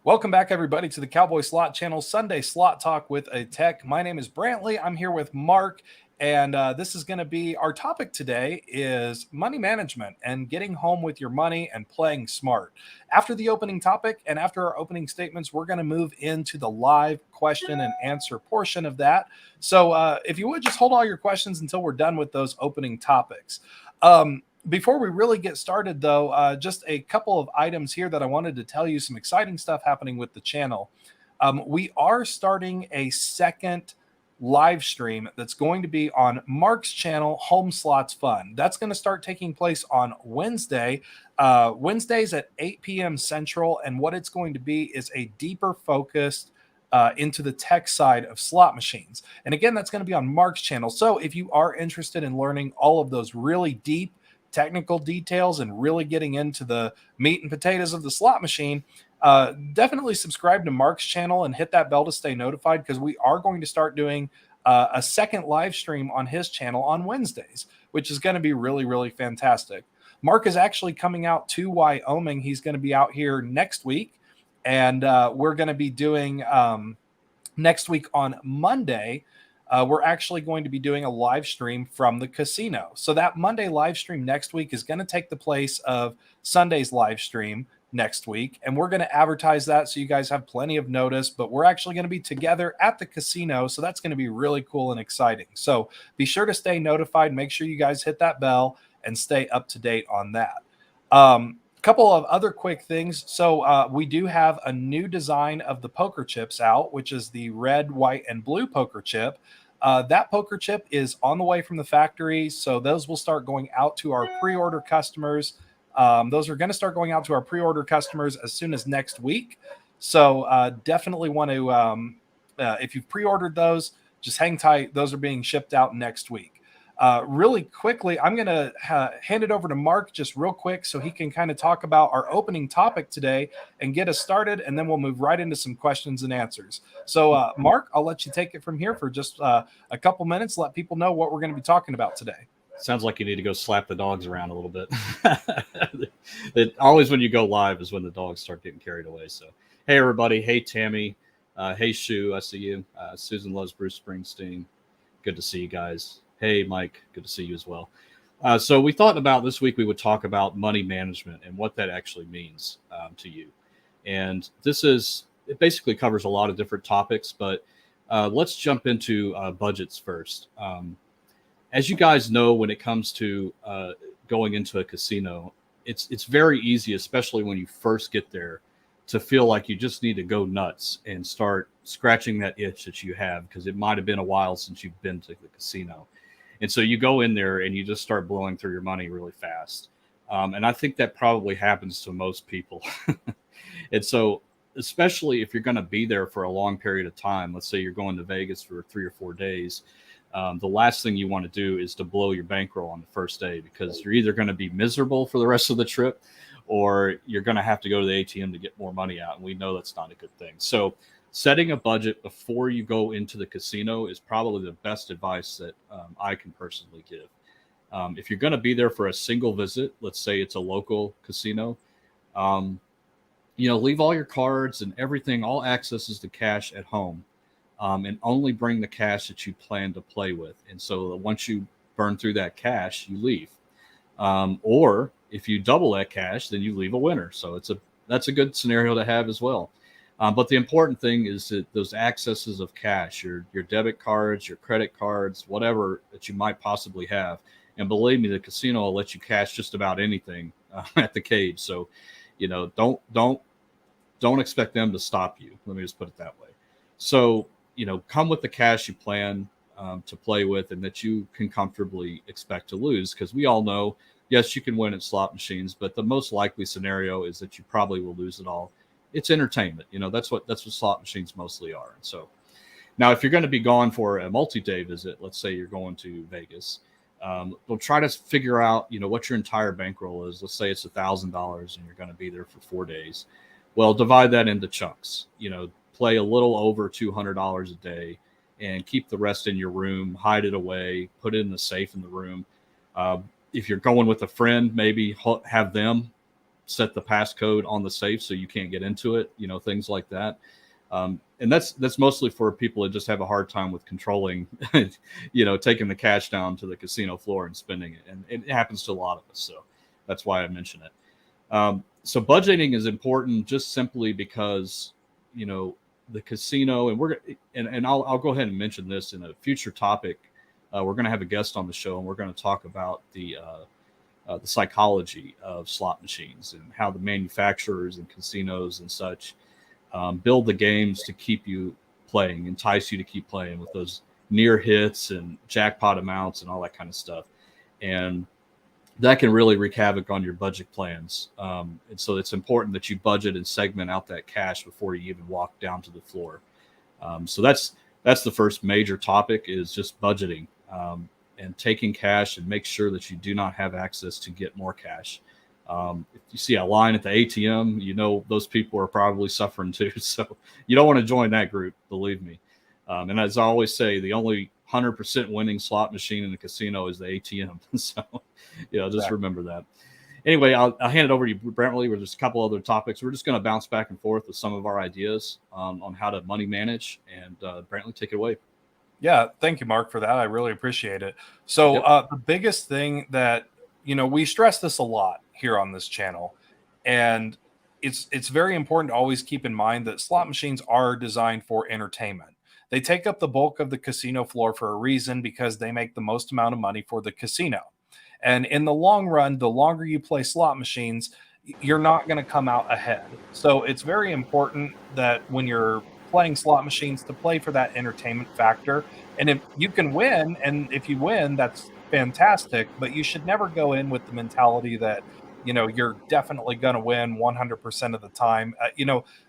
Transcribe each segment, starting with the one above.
Welcome back, everybody, to the Cowboy Slot Channel Sunday Slot Talk with a Tech. My name is Brantley. I'm here with Mark, and this is going to be our topic today is money management and getting home with your money and playing smart. After the opening topic and after our opening statements, we're going to move into the live question and answer portion of that. So if you would just hold all your questions until we're done with those opening topics. Before we really get started, though, just a couple of items here that I wanted to tell you, some exciting stuff happening with the channel. We are starting a second live stream that's going to be on Mark's channel, Home Slots Fun. That's going to start taking place on Wednesday, Wednesdays at 8 p.m. Central. And what it's going to be is a deeper focused into the tech side of slot machines. And again, that's going to be on Mark's channel. So if you are interested in learning all of those really deep technical details and really getting into the meat and potatoes of the slot machine, definitely subscribe to Mark's channel and hit that bell to stay notified, because we are going to start doing a second live stream on his channel on Wednesdays, which is going to be really, really fantastic. Mark is actually coming out to Wyoming. He's going to be out here next week, and we're going to be doing next week on Monday. We're actually going to be doing a live stream from the casino. So that Monday live stream next week is going to take the place of Sunday's live stream next week. And we're going to advertise that so you guys have plenty of notice, but we're actually going to be together at the casino. So that's going to be really cool and exciting. So be sure to stay notified. Make sure you guys hit that bell and stay up to date on that. Couple of other quick things. So we do have a new design of the poker chips out, which is the red, white, and blue poker chip. That poker chip is on the way from the factory, so those will start going out to our pre-order customers. Those are going to start going out to our pre-order customers as soon as next week. So definitely want to, if you've pre-ordered those, just hang tight. Those are being shipped out next week. Really quickly, I'm going to hand it over to Mark just real quick so he can kind of talk about our opening topic today and get us started, and then we'll move right into some questions and answers. So, Mark, I'll let you take it from here for just a couple minutes. Let people know what we're going to be talking about today. Sounds like you need to go slap the dogs around a little bit. Always when you go live is when the dogs start getting carried away. So, hey, everybody. Hey, Tammy. Hey, Shu. I see you. Susan loves Bruce Springsteen. Good to see you guys. Hey, Mike, good to see you as well. So we thought about this week we would talk about money management and what that actually means to you. And it basically covers a lot of different topics, but let's jump into budgets first. As you guys know, when it comes to going into a casino, it's very easy, especially when you first get there, to feel like you just need to go nuts and start scratching that itch that you have, because it might have been a while since you've been to the casino. And so you go in there and you just start blowing through your money really fast. And I think that probably happens to most people. And so, especially if you're going to be there for a long period of time, let's say you're going to Vegas for 3 or 4 days, the last thing you want to do is to blow your bankroll on the first day, because you're either going to be miserable for the rest of the trip, or you're going to have to go to the ATM to get more money out. And we know that's not a good thing. So setting a budget before you go into the casino is probably the best advice that I can personally give. If you're going to be there for a single visit, let's say it's a local casino, leave all your cards and everything, all accesses to cash at home, and only bring the cash that you plan to play with. And so once you burn through that cash, you leave. Or if you double that cash, then you leave a winner. So that's a good scenario to have as well. But the important thing is that those accesses of cash, your debit cards, your credit cards, whatever that you might possibly have. And believe me, the casino will let you cash just about anything at the cage. So, don't expect them to stop you. Let me just put it that way. So, come with the cash you plan to play with and that you can comfortably expect to lose, because we all know, yes, you can win at slot machines, but the most likely scenario is that you probably will lose it all. It's entertainment. That's what slot machines mostly are. And so now, if you're going to be gone for a multi-day visit, let's say you're going to Vegas, we'll try to figure out, what your entire bankroll is. Let's say it's $1,000 and you're going to be there for 4 days. Well, divide that into chunks, play a little over $200 a day and keep the rest in your room, hide it away, put it in the safe in the room. If you're going with a friend, maybe have them set the passcode on the safe so you can't get into it, things like that. And that's mostly for people that just have a hard time with controlling, taking the cash down to the casino floor and spending it. And it happens to a lot of us. So that's why I mention it. So budgeting is important just simply because, the casino, and I'll go ahead and mention this in a future topic. We're going to have a guest on the show, and we're going to talk about the psychology of slot machines and how the manufacturers and casinos and such build the games to keep you playing, entice you to keep playing with those near hits and jackpot amounts and all that kind of stuff. And that can really wreak havoc on your budget plans. And so it's important that you budget and segment out that cash before you even walk down to the floor. So that's the first major topic, is just budgeting and taking cash, and make sure that you do not have access to get more cash. If you see a line at the ATM, those people are probably suffering too. So you don't want to join that group, believe me. And as I always say, the only 100% winning slot machine in the casino is the ATM. So, just remember that. Anyway, I'll hand it over to you, Brantley, where there's a couple other topics. We're just going to bounce back and forth with some of our ideas on how to money manage. And Brantley, take it away. Yeah, thank you, Mark, for that. I really appreciate it. So the biggest thing that, we stress this a lot here on this channel, and it's very important to always keep in mind that slot machines are designed for entertainment. They take up the bulk of the casino floor for a reason, because they make the most amount of money for the casino. And in the long run, the longer you play slot machines, you're not going to come out ahead. So it's very important that when you're playing slot machines, to play for that entertainment factor. And if you can win, and if you win, that's fantastic, but you should never go in with the mentality that, you're definitely going to win 100% of the time.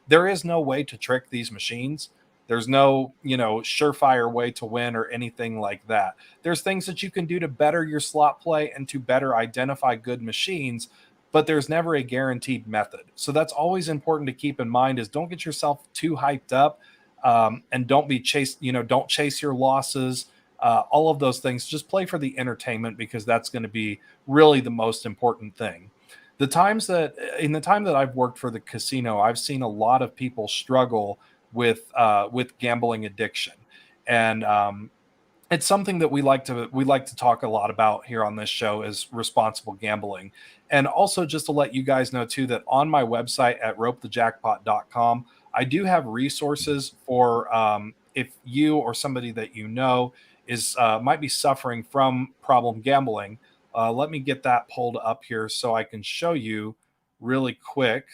There is no way to trick these machines. There's no, surefire way to win or anything like that. There's things that you can do to better your slot play and to better identify good machines, but there's never a guaranteed method. So that's always important to keep in mind, is don't get yourself too hyped up, and don't be chased, don't chase your losses, all of those things. Just play for the entertainment, because that's going to be really the most important thing. In the time that I've worked for the casino, I've seen a lot of people struggle with gambling addiction, and it's something that we like to talk a lot about here on this show, is responsible gambling. And also, just to let you guys know too, that on my website at ropethejackpot.com, I do have resources for if you or somebody that is might be suffering from problem gambling. Let me get that pulled up here so I can show you really quick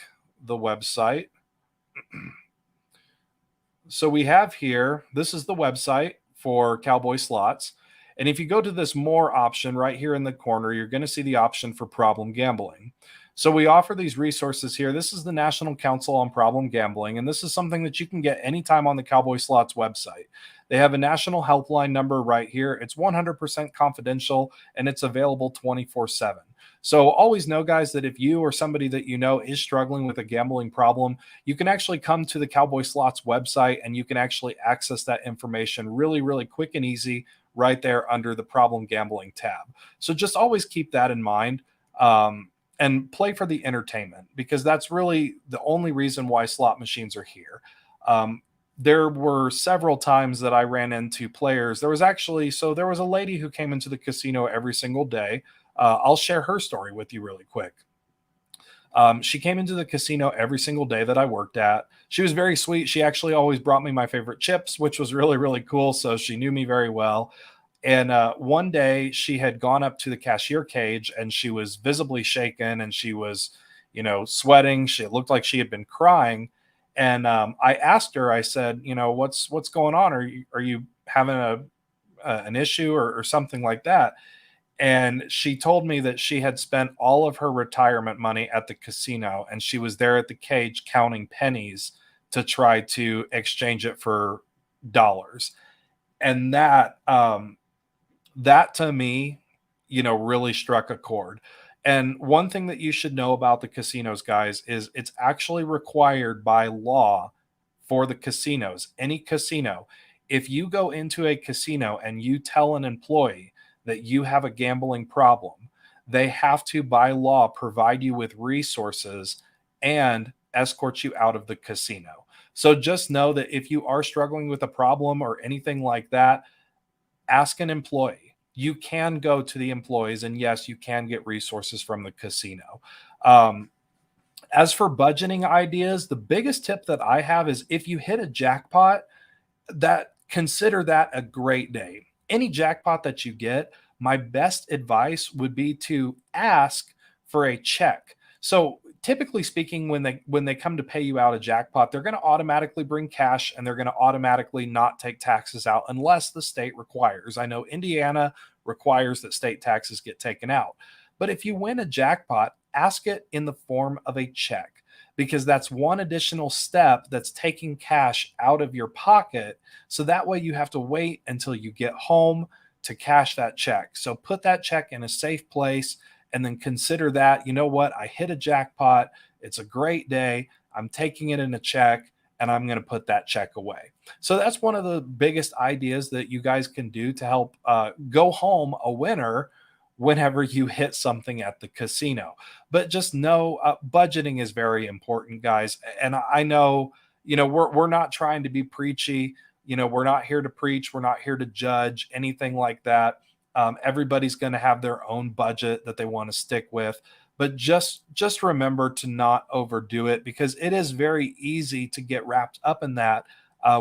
the website. So we have here, this is the website for Cowboy Slots. And if you go to this more option right here in the corner, you're going to see the option for problem gambling. So we offer these resources here. This is the National Council on Problem Gambling, and this is something that you can get anytime on the Cowboy Slots website. They have a national helpline number right here. It's 100% confidential, and it's available 24/7. So always know, guys, that if you or somebody that is struggling with a gambling problem, you can actually come to the Cowboy Slots website, and you can actually access that information really, really quick and easy right there under the problem gambling tab. So just always keep that in mind, and play for the entertainment, because that's really the only reason why slot machines are here. There were several times that I ran into players. There was a lady who came into the casino every single day. I'll share her story with you really quick. She came into the casino every single day that I worked at. She was very sweet. She actually always brought me my favorite chips, which was really, really cool. So she knew me very well. And one day she had gone up to the cashier cage, and she was visibly shaken, and she was, sweating. It looked like she had been crying. And I asked her, I said, what's going on? Are you having an issue or something like that? And she told me that she had spent all of her retirement money at the casino, and she was there at the cage counting pennies to try to exchange it for dollars. And that to me, really struck a chord. And one thing that you should know about the casinos, guys, is it's actually required by law for the casinos, any casino. If you go into a casino and you tell an employee that you have a gambling problem, they have to, by law, provide you with resources and escort you out of the casino. So just know that if you are struggling with a problem or anything like that, ask an employee. You can go to the employees, and yes, you can get resources from the casino. Um, as for budgeting ideas, the biggest tip that I have is if you hit a jackpot, that consider that a great day. Any jackpot that you get, my best advice would be to ask for a check. So typically speaking, when they come to pay you out a jackpot, they're going to automatically bring cash and they're going to automatically not take taxes out unless the state requires. I know Indiana requires that state taxes get taken out. But if you win a jackpot, ask it in the form of a check, because that's one additional step that's taking cash out of your pocket. So that way you have to wait until you get home to cash that check. So put that check in a safe place and then consider that, you know what, I hit a jackpot. It's a great day. I'm taking it in a check and I'm going to put that check away. So that's one of the biggest ideas that you guys can do to help go home a winner whenever you hit something at the casino. But just know budgeting is very important, guys. And I know, we're not trying to be preachy. We're not here to preach. We're not here to judge anything like that. Everybody's going to have their own budget that they want to stick with. But just remember to not overdo it, because it is very easy to get wrapped up in that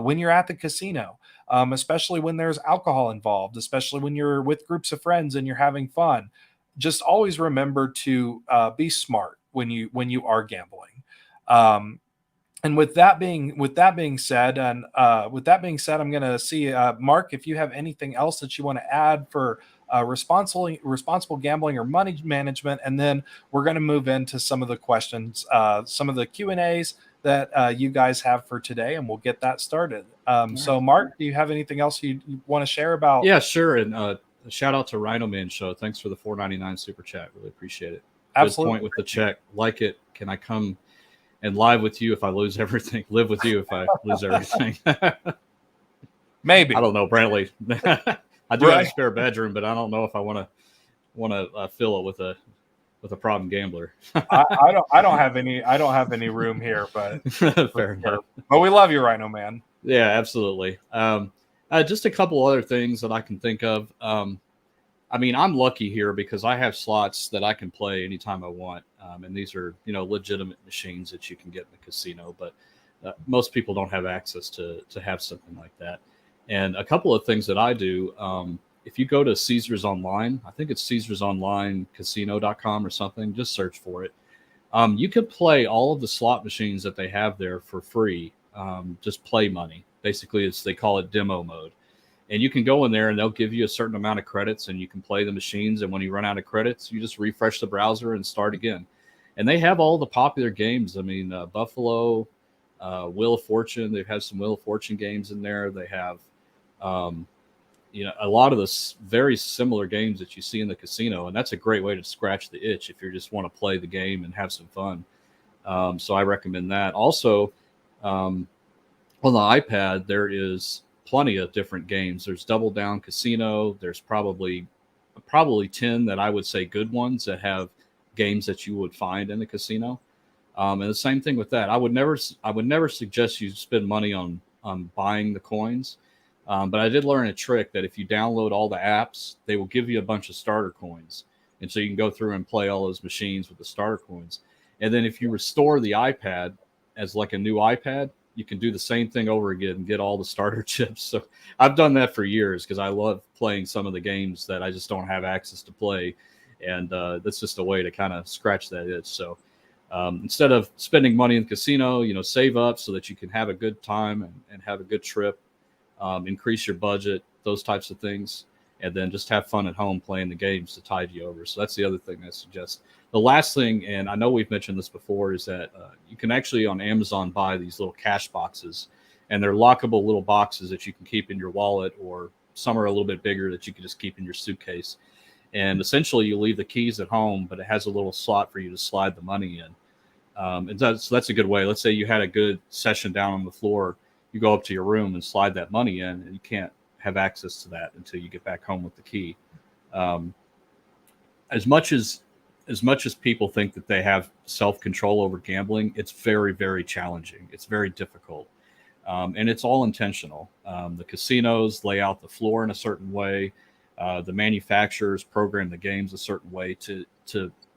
when you're at the casino. Especially when there's alcohol involved, especially when you're with groups of friends and you're having fun. Just always remember to be smart when you are gambling. And with that being said, I'm going to see Mark, if you have anything else that you want to add for responsible gambling or money management, and then we're going to move into some of the questions, some of the Q&As that you guys have for today, and we'll get that started. So, Mark, do you have anything else you want to share about? Yeah, sure. And shout out to Rhino Man Show. Thanks for the $4.99 super chat. Really appreciate it. Absolutely. Good point with the check. Like it. Can I come and live with you if I lose everything? Live with you if I lose everything? Maybe. I don't know, Brantley. I do have a spare bedroom, but I don't know if I want to fill it with a problem gambler. I don't have any room here, but fair enough. But we love you, Rhino Man. Yeah, absolutely. Just a couple other things that I can think of. I mean, I'm lucky here because I have slots that I can play anytime I want, and these are legitimate machines that you can get in the casino. But most people don't have access to have something like that. And a couple of things that I do. If you go to Caesars Online, I think it's CaesarsOnlineCasino.com or something, just search for it. You can play all of the slot machines that they have there for free. Just play money. Basically, they call it demo mode. And you can go in there and they'll give you a certain amount of credits and you can play the machines. And when you run out of credits, you just refresh the browser and start again. And they have all the popular games. I mean, Buffalo, Wheel of Fortune. They've had some Wheel of Fortune games in there. They have, a lot of the very similar games that you see in the casino. And that's a great way to scratch the itch if you just want to play the game and have some fun. So I recommend that. Also, on the iPad, there is plenty of different games. There's Double Down Casino. There's probably 10 that I would say good ones that have games that you would find in the casino. And the same thing with that. I would never suggest you spend money on buying the coins. But I did learn a trick that if you download all the apps, they will give you a bunch of starter coins. And so you can go through and play all those machines with the starter coins. And then if you restore the iPad as like a new iPad, you can do the same thing over again and get all the starter chips. So I've done that for years because I love playing some of the games that I just don't have access to play. And that's just a way to kind of scratch that itch. So instead of spending money in the casino, save up so that you can have a good time and have a good trip, increase your budget, those types of things. And then just have fun at home playing the games to tide you over. So that's the other thing I suggest. The last thing, and I know we've mentioned this before, is that you can actually on Amazon buy these little cash boxes. And they're lockable little boxes that you can keep in your wallet, or some are a little bit bigger that you can just keep in your suitcase. And essentially you leave the keys at home, but it has a little slot for you to slide the money in. And so that's a good way. Let's say you had a good session down on the floor. You go up to your room and slide that money in, and you can't have access to that until you get back home with the key. as much as people think that they have self-control over gambling, it's very, very challenging. It's very difficult. And it's all intentional. The casinos lay out the floor in a certain way. The manufacturers program the games a certain way to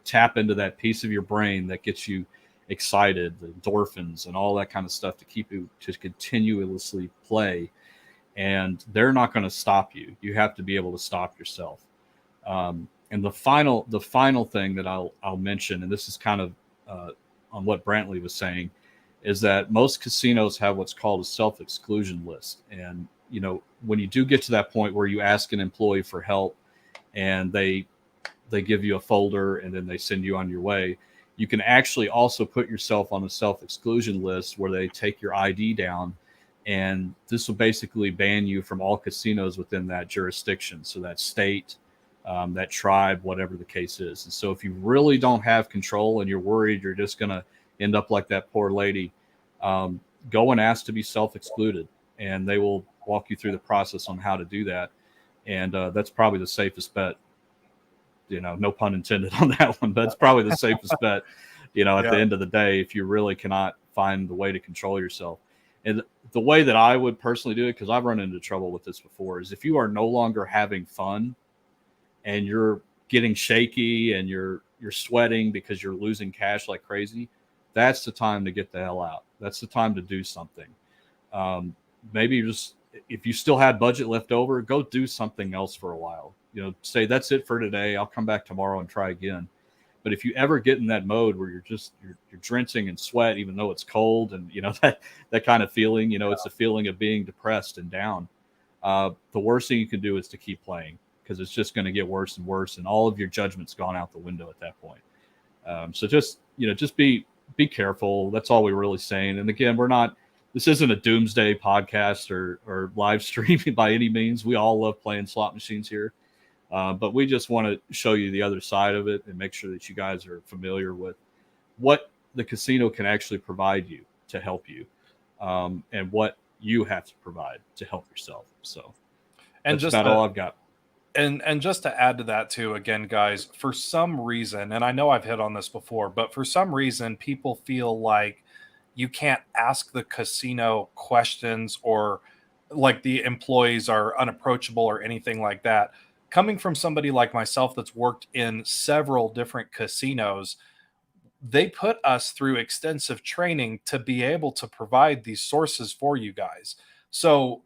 tap into that piece of your brain that gets you excited, the endorphins and all that kind of stuff to keep you to continuously play. And they're not going to stop you. You have to be able to stop yourself. And the final thing that I'll mention, and this is kind of on what Brantley was saying, is that most casinos have what's called a self-exclusion list. And when you do get to that point where you ask an employee for help, and they give you a folder and then they send you on your way, you can actually also put yourself on a self-exclusion list where they take your ID down, and this will basically ban you from all casinos within that jurisdiction. So that state, that tribe, whatever the case is. And so if you really don't have control and you're worried you're just going to end up like that poor lady, go and ask to be self-excluded, and they will walk you through the process on how to do that. And that's probably the safest bet. No pun intended on that one, but it's probably the safest bet, at the end of the day, if you really cannot find the way to control yourself. And the way that I would personally do it, because I've run into trouble with this before, is if you are no longer having fun and you're getting shaky and you're sweating because you're losing cash like crazy, that's the time to get the hell out. That's the time to do something. Maybe just, if you still had budget left over, go do something else for a while. Say that's it for today. I'll come back tomorrow and try again. But if you ever get in that mode where you're drenching in sweat, even though it's cold, and that kind of feeling, it's a feeling of being depressed and down. The worst thing you can do is to keep playing, because it's just going to get worse and worse, and all of your judgment's gone out the window at that point. So just be careful. That's all we're really saying. And again, this isn't a doomsday podcast or live streaming by any means. We all love playing slot machines here. But we just want to show you the other side of it and make sure that you guys are familiar with what the casino can actually provide you to help you, and what you have to provide to help yourself. So that's about all I've got. And just to add to that too, again, guys, for some reason, and I know I've hit on this before, but for some reason, people feel like you can't ask the casino questions, or like the employees are unapproachable or anything like that. Coming from somebody like myself that's worked in several different casinos, they put us through extensive training to be able to provide these sources for you guys. So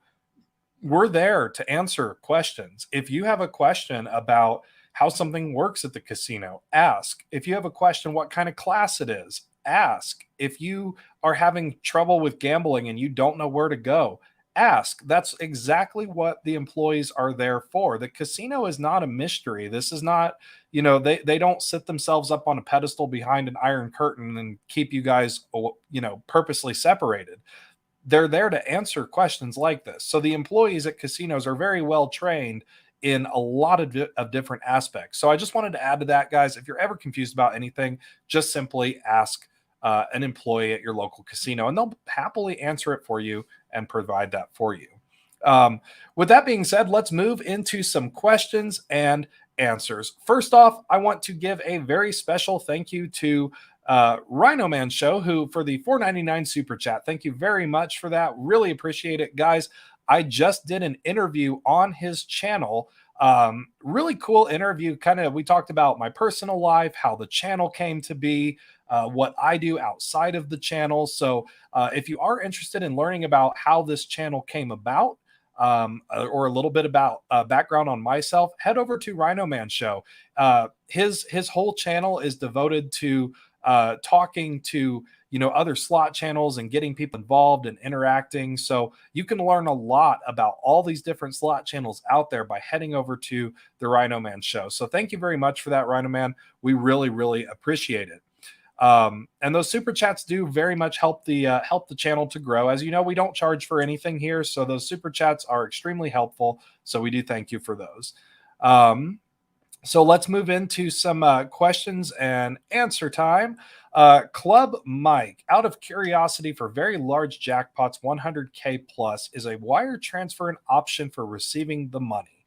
we're there to answer questions. If you have a question about how something works at the casino, ask. If you have a question what kind of class it is, ask. If you are having trouble with gambling and you don't know where to go, ask. That's exactly what the employees are there for. The casino is not a mystery. This is not, they don't sit themselves up on a pedestal behind an iron curtain and keep you guys, purposely separated. They're there to answer questions like this. So the employees at casinos are very well trained in a lot of different aspects. So I just wanted to add to that, guys. If you're ever confused about anything, just simply ask an employee at your local casino, and they'll happily answer it for you and provide that for you. With that being said, let's move into some questions and answers. First off, I want to give a very special thank you to Rhino Man Show, who for the $4.99 super chat. Thank you very much for that. Really appreciate it, guys. I just did an interview on his channel. Really cool interview. We talked about my personal life, how the channel came to be, what I do outside of the channel. So if you are interested in learning about how this channel came about, or a little bit about background on myself, head over to Rhino Man Show. His whole channel is devoted to talking to other slot channels and getting people involved and interacting. So you can learn a lot about all these different slot channels out there by heading over to the Rhino Man Show. So thank you very much for that, Rhino Man. We really, really appreciate it. And those super chats do very much help the channel to grow. As you know, we don't charge for anything here, so those super chats are extremely helpful. So we do thank you for those. So let's move into some questions and answer time. Club Mike, out of curiosity, for very large jackpots, 100K plus, is a wire transfer an option for receiving the money?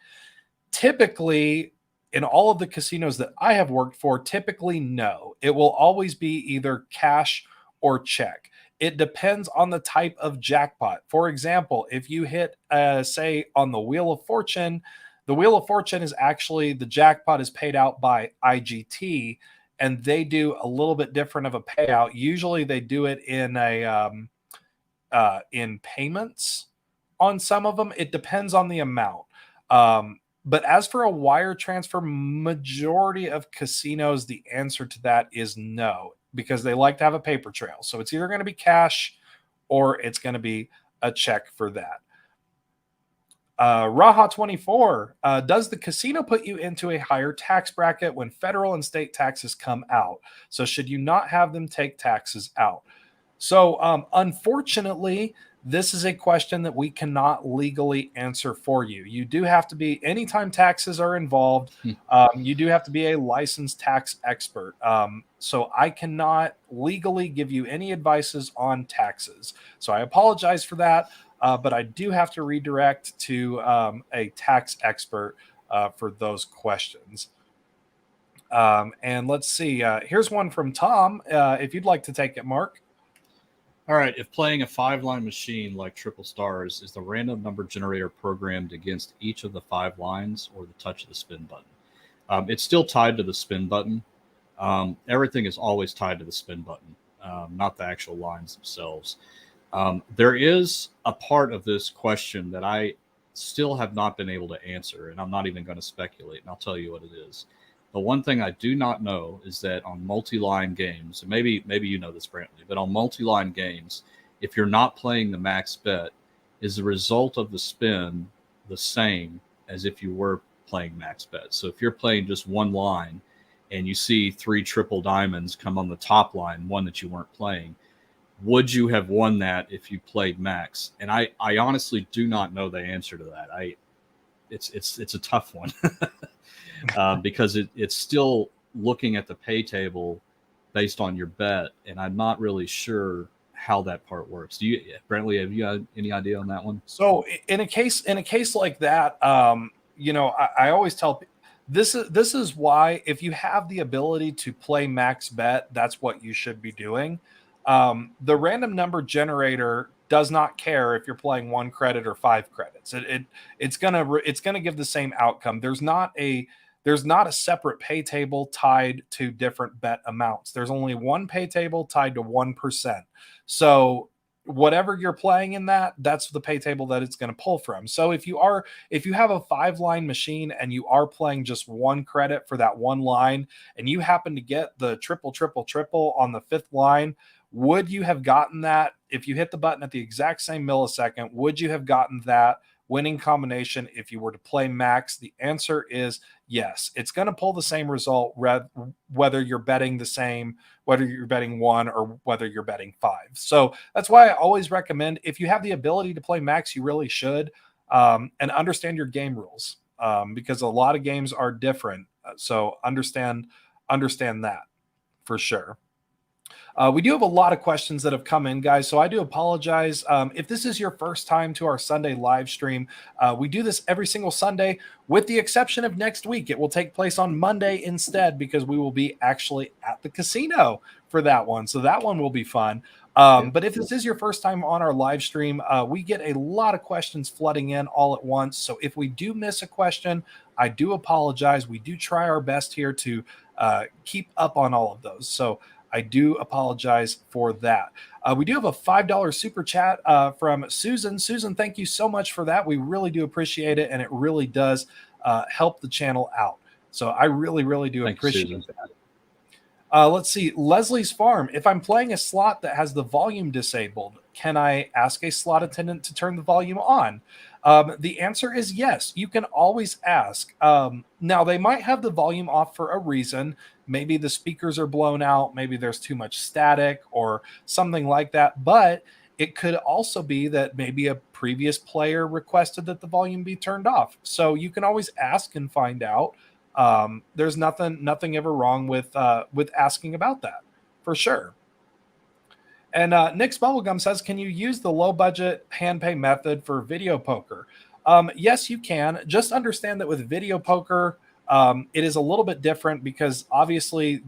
Typically, in all of the casinos that I have worked for, typically no. It will always be either cash or check. It depends on the type of jackpot. For example, if you hit, say, on the Wheel of Fortune, the Wheel of Fortune is actually the jackpot is paid out by IGT, and they do a little bit different of a payout. Usually, they do it in payments on some of them. It depends on the amount. But as for a wire transfer, majority of casinos, the answer to that is no, because they like to have a paper trail. So it's either going to be cash or it's going to be a check for that. Raha24, does the casino put you into a higher tax bracket when federal and state taxes come out? So should you not have them take taxes out? So unfortunately, this is a question that we cannot legally answer for you. You do have to be, anytime taxes are involved, you do have to be a licensed tax expert. So I cannot legally give you any advices on taxes. So I apologize for that, but I do have to redirect to a tax expert for those questions. And let's see, here's one from Tom. If you'd like to take it, Mark. All right. If playing a 5-line machine like Triple Stars, is the random number generator programmed against each of the 5 lines or the touch of the spin button? It's still tied to the spin button. Everything is always tied to the spin button, not the actual lines themselves. There is a part of this question that I still have not been able to answer, and I'm not even going to speculate, and I'll tell you what it is. The one thing I do not know is that on multi-line games, and maybe you know this, Brantley, but on multi-line games, if you're not playing the max bet, is the result of the spin the same as if you were playing max bet? So if you're playing just one line and you see 3 triple diamonds come on the top line, one that you weren't playing, would you have won that if you played max? And I honestly do not know the answer to that. It's a tough one. Because it's still looking at the pay table based on your bet, and I'm not really sure how that part works. Do you, Brantley, have you had any idea on that one? So in a case like that, I always tell this is why, if you have the ability to play max bet, that's what you should be doing. The random number generator does not care if you're playing 1 credit or 5 credits. It's gonna give the same outcome. There's not a separate pay table tied to different bet amounts. There's only one pay table tied to 1%. So whatever you're playing in that's the pay table that it's going to pull from. So if you have a 5-line machine and you are playing just 1 credit for that 1 line, and you happen to get the triple on the 5th line, would you have gotten that if you hit the button at the exact same millisecond? Would you have gotten that winning combination if you were to play max? The answer is yes. It's going to pull the same result whether you're betting the same, whether you're betting 1 or whether you're betting 5. So that's why I always recommend, if you have the ability to play max, you really should, and understand your game rules, because a lot of games are different. So understand that for sure. We do have a lot of questions that have come in, guys, so I do apologize. If this is your first time to our Sunday live stream, we do this every single Sunday, with the exception of next week. It will take place on Monday instead, because we will be actually at the casino for that one. So that one will be fun. But if this is your first time on our live stream, we get a lot of questions flooding in all at once. So if we do miss a question, I do apologize. We do try our best here to keep up on all of those. So I do apologize for that. We do have a $5 super chat from Susan. Susan, thank you so much for that. We really do appreciate it, and it really does help the channel out. So I really, really do appreciate that. Let's see. Leslie's Farm. If I'm playing a slot that has the volume disabled, can I ask a slot attendant to turn the volume on? The answer is yes. You can always ask. Now, they might have the volume off for a reason. Maybe the speakers are blown out. Maybe there's too much static or something like that. But it could also be that maybe a previous player requested that the volume be turned off. So you can always ask and find out. There's nothing ever wrong with asking about that, for sure. And Nick's Bubblegum says, can you use the low budget hand pay method for video poker? Yes, you can. Just understand that with video poker, It is a little bit different because obviously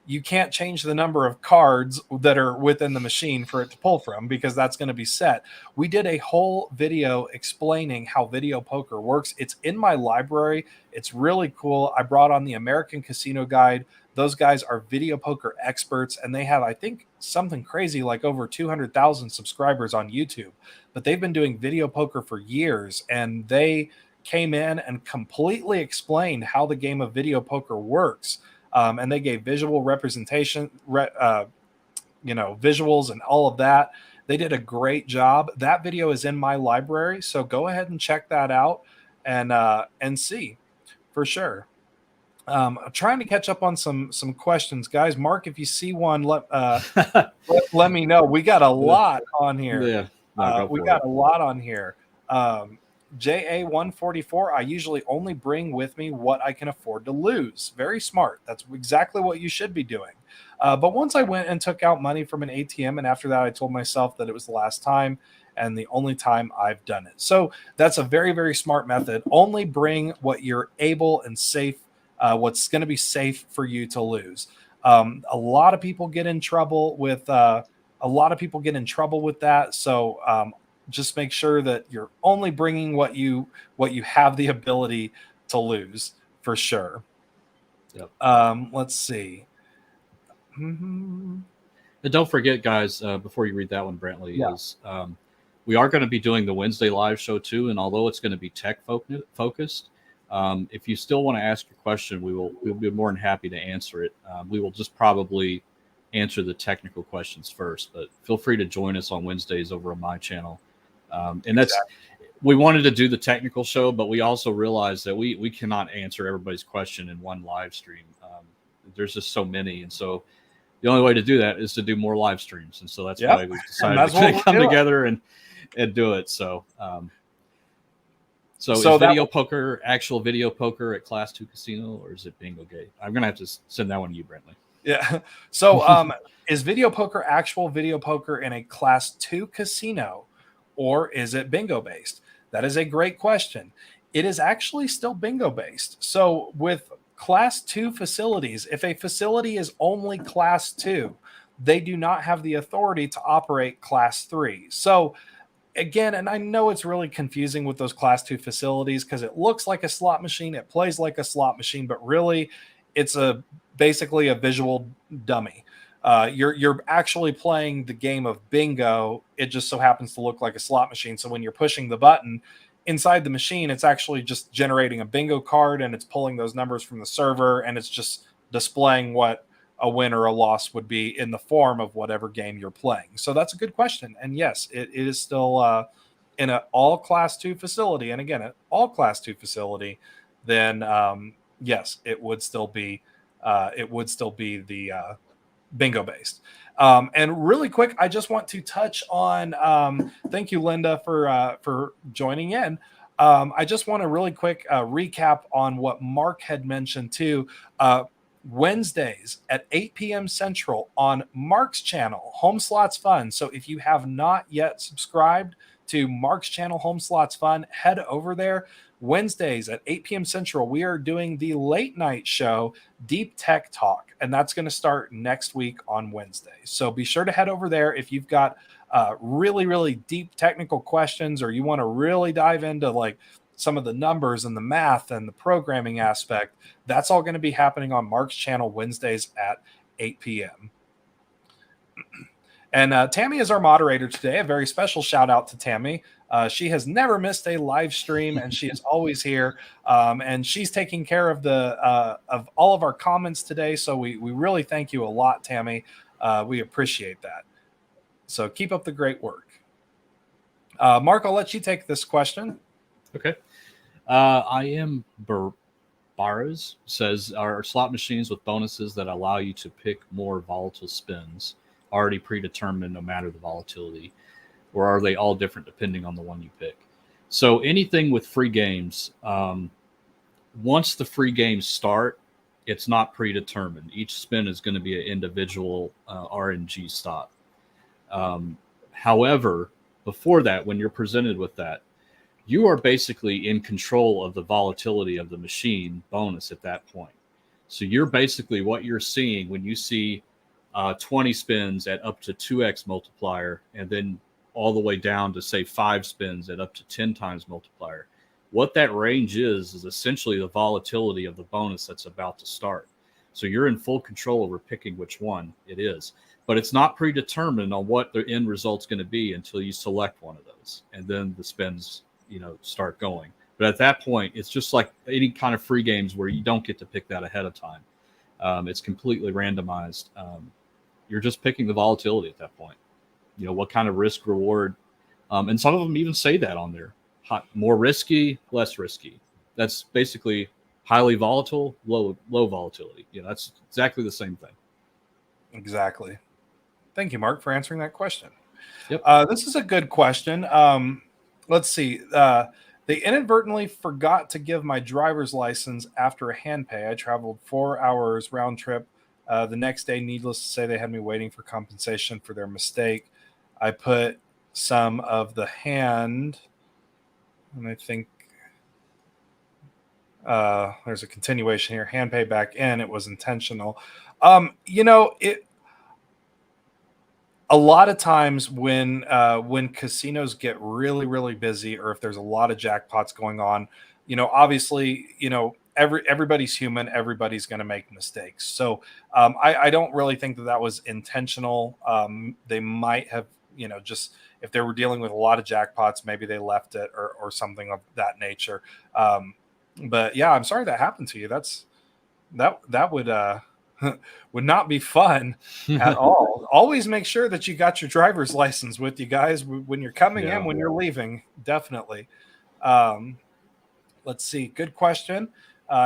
you can't change the number of cards that are within the machine for it to pull from, because that's going to be set. We did a whole video explaining how video poker works. It's in my library. It's really cool. I brought on the American Casino Guide. Those guys are video poker experts, and they have, I think, something crazy like over 200,000 subscribers on YouTube. But they've been doing video poker for years, and they came in and completely explained how the game of video poker works. And they gave visual representation, visuals and all of that. They did a great job. That video is in my library, so go ahead and check that out and see for sure. I'm trying to catch up on some questions, guys. Mark, if you see one, let me know. We got a lot on here. Yeah, we got a lot on here. JA144, I usually only bring with me what I can afford to lose. Very smart. That's exactly what you should be doing. But once I went and took out money from an ATM, and after that, I told myself that it was the last time and the only time I've done it. So that's a very, very smart method. Only bring what you're able and safe, what's going to be safe for you to lose. A lot of people get in trouble with that. So just make sure that you're only bringing what you have the ability to lose, for sure. Yep. Let's see. And don't forget, guys, before you read that one, Brantley, is we are going to be doing the Wednesday live show too. And although it's going to be tech focused, if you still want to ask your question, we'll be more than happy to answer it. We will just probably answer the technical questions first, but feel free to join us on Wednesdays over on my channel. We wanted to do the technical show, but we also realized that we cannot answer everybody's question in one live stream. There's just so many. And so the only way to do that is to do more live streams. And so that's why we decided to come together and do it. So, is video poker actual video poker at Class 2 Casino, or is it Bingo Gate? I'm going to have to send that one to you, Brantley. Yeah. So is video poker actual video poker in a Class 2 casino, or is it bingo based? That is a great question. It is actually still bingo based. So with Class 2 facilities, if a facility is only Class 2, they do not have the authority to operate Class 3. So again, and I know it's really confusing with those Class 2 facilities because it looks like a slot machine, it plays like a slot machine, but really it's basically a visual dummy. You're actually playing the game of bingo. It just so happens to look like a slot machine. So when you're pushing the button inside the machine, it's actually just generating a bingo card, and it's pulling those numbers from the server, and it's just displaying what a win or a loss would be in the form of whatever game you're playing. So that's a good question. And yes, it is still in an all Class 2 facility. And again, an all Class 2 facility, then yes, it would still be the bingo based. And really quick, I just want to touch on, thank you, Linda, for joining in. I just want to really quick recap on what Mark had mentioned too. Wednesdays at 8 p.m. Central on Mark's channel, Home Slots Fun. So if you have not yet subscribed to Mark's channel, Home Slots Fun, head over there. Wednesdays at 8 p.m. Central, we are doing the late night show, Deep Tech Talk, and that's going to start next week on Wednesday. So be sure to head over there if you've got really, really deep technical questions, or you want to really dive into like some of the numbers and the math and the programming aspect. That's all going to be happening on Mark's channel Wednesdays at 8 p.m. And Tammy is our moderator today. A very special shout out to Tammy. She has never missed a live stream, and she is always here. And she's taking care of of all of our comments today. So we really thank you a lot, Tammy. We appreciate that. So keep up the great work. Mark, I'll let you take this question. Okay. I am Barras says, are slot machines with bonuses that allow you to pick more volatile spins already predetermined no matter the volatility, or are they all different depending on the one you pick? So anything with free games, once the free games start, it's not predetermined. Each spin is going to be an individual RNG stop. However, before that, when you're presented with that, you are basically in control of the volatility of the machine bonus at that point. So you're basically, what you're seeing when you see 20 spins at up to 2x multiplier, and then all the way down to say 5 spins at up to 10 times multiplier. What that range is essentially the volatility of the bonus that's about to start. So you're in full control over picking which one it is, but it's not predetermined on what the end result's going to be until you select one of those, and then the spins, start going. But at that point, it's just like any kind of free games where you don't get to pick that ahead of time. It's completely randomized. You're just picking the volatility at that point. What kind of risk reward, and some of them even say that on there. More risky, less risky. That's basically highly volatile, low volatility. That's exactly the same thing. Exactly. Thank you, Mark, for answering that question. Yep. This is a good question. Let's see. They inadvertently forgot to give my driver's license after a hand pay. I traveled 4 hours round trip. The next day, needless to say, they had me waiting for compensation for their mistake. I put some of the hand, and I think there's a continuation here. Hand pay back in. It was intentional. A lot of times when casinos get really, really busy, or if there's a lot of jackpots going on, obviously, everybody's human. Everybody's going to make mistakes. So I don't really think that was intentional. They might have, just if they were dealing with a lot of jackpots, maybe they left it or something of that nature. But yeah, I'm sorry that happened to you. That would would not be fun at all. Always make sure that you got your driver's license with you, guys, when you're coming in, when you're leaving. Definitely. Let's see. Good question.